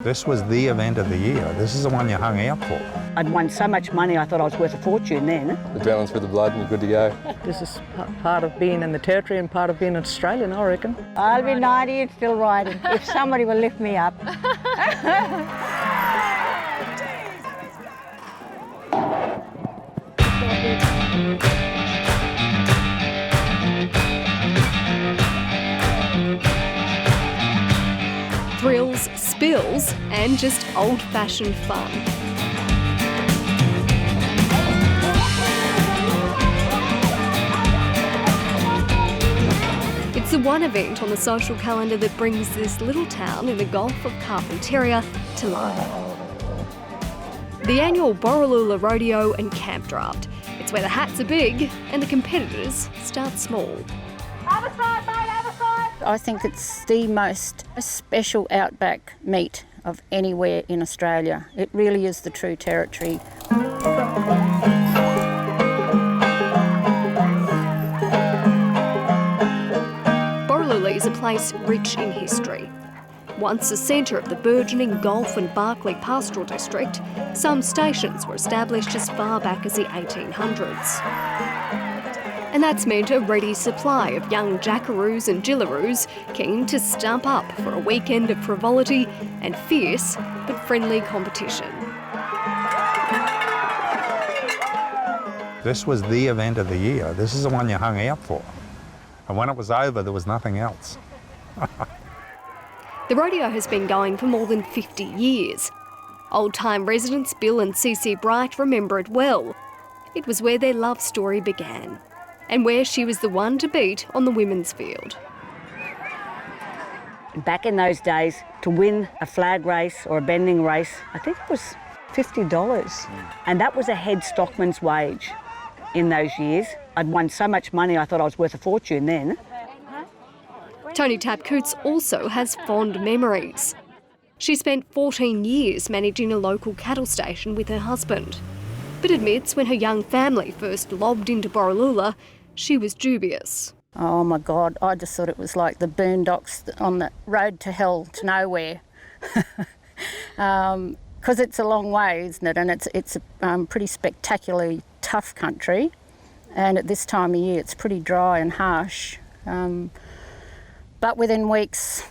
This was the event of the year. This is the one you hung out for. I'd won so much money I thought I was worth a fortune then. Adrenaline's through the blood and you're good to go. This is part of being in the territory and part of being an Australian, I reckon. I'll be 90 and still riding, if somebody will lift me up. Thrills, spills, and just old-fashioned fun. It's the one event on the social calendar that brings this little town in the Gulf of Carpentaria to life. The annual Borroloola Rodeo and Campdraft. It's where the hats are big and the competitors start small. Other side, mate, other side. I think it's the most special outback meet of anywhere in Australia. It really is the true territory. Borroloola is a place rich in history. Once the centre of the burgeoning Gulf and Barkly pastoral district, some stations were established as far back as the 1800s. And that's meant a ready supply of young jackaroos and jillaroos keen to stump up for a weekend of frivolity and fierce but friendly competition. This was the event of the year. This is the one you hung out for. And when it was over, there was nothing else. The rodeo has been going for more than 50 years. Old-time residents Bill and CISSY Bright remember it well. It was where their love story began, and where she was the one to beat on the women's field. Back in those days, to win a flag race or a bending race, I think it was $50. And that was a head stockman's wage in those years. I'd won so much money I thought I was worth a fortune then. Tony Tapcoots also has fond memories. She spent 14 years managing a local cattle station with her husband, but admits when her young family first lobbed into Borroloola, she was dubious. Oh my God, I just thought it was like the boondocks on the road to hell to nowhere. Because it's a long way, isn't it? And it's a pretty spectacularly tough country. And at this time of year, it's pretty dry and harsh. But within weeks,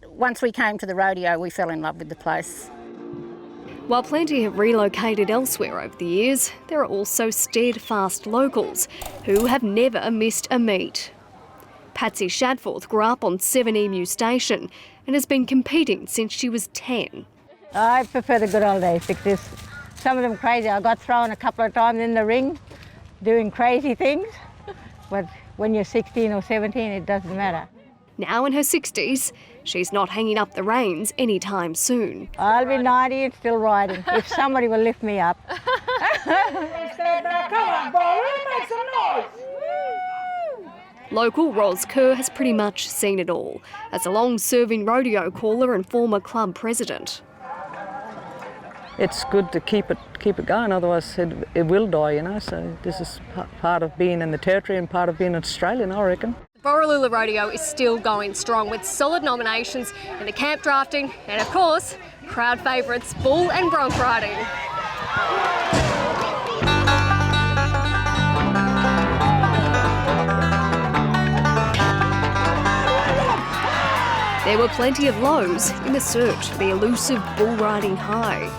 once we came to the rodeo, we fell in love with the place. While plenty have relocated elsewhere over the years, there are also steadfast locals who have never missed a meet. Patsy Shadforth grew up on 7 Emu Station and has been competing since she was 10. I prefer the good old days because some of them crazy. I got thrown a couple of times in the ring doing crazy things, but when you're 16 or 17, it doesn't matter. Now in her 60s, she's not hanging up the reins anytime soon. I'll be 90 and still riding, if somebody will lift me up. Come on, Borroloola, make some noise! Local Roz Kerr has pretty much seen it all, as a long-serving rodeo caller and former club president. It's good to keep it going, otherwise it will die, you know, so this is part of being in the territory and part of being an Australian, I reckon. Borroloola Rodeo is still going strong with solid nominations in the camp drafting and, of course, crowd favourites bull and bronc riding. There were plenty of lows in the search for the elusive bull riding high.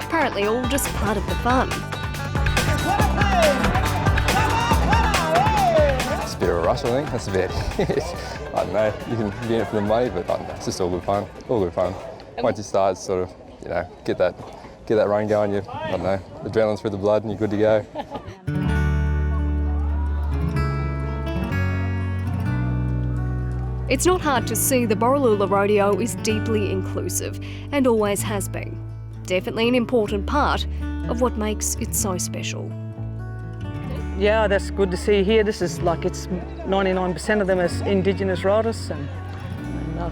Apparently all just part of the fun. It's a bit of a rush, I think. That's about it. I don't know. You can be in it for the money, but I don't know. It's just all good fun. All good fun. Once you start, sort of, you know, get that run going. I don't know. Adrenaline's through the blood, and you're good to go. It's not hard to see the Borroloola Rodeo is deeply inclusive and always has been. Definitely an important part of what makes it so special. Yeah, that's good to see here. This is like, it's 99% of them is Indigenous riders, and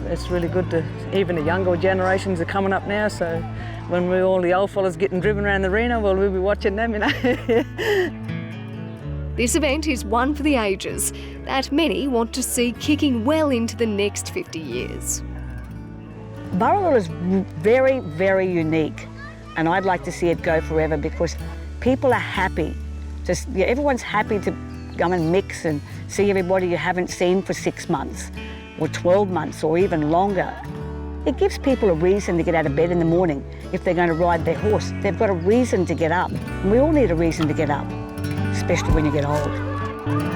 it's really good to, even the younger generations are coming up now, so when all the old fellas getting driven around the arena, well, we'll be watching them, you know. This event is one for the ages that many want to see kicking well into the next 50 years. Borroloola is very, very unique, and I'd like to see it go forever because people are happy. Everyone's happy to come and mix and see everybody you haven't seen for 6 months or 12 months or even longer. It gives people a reason to get out of bed in the morning if they're going to ride their horse. They've got a reason to get up, and we all need a reason to get up, especially when you get old.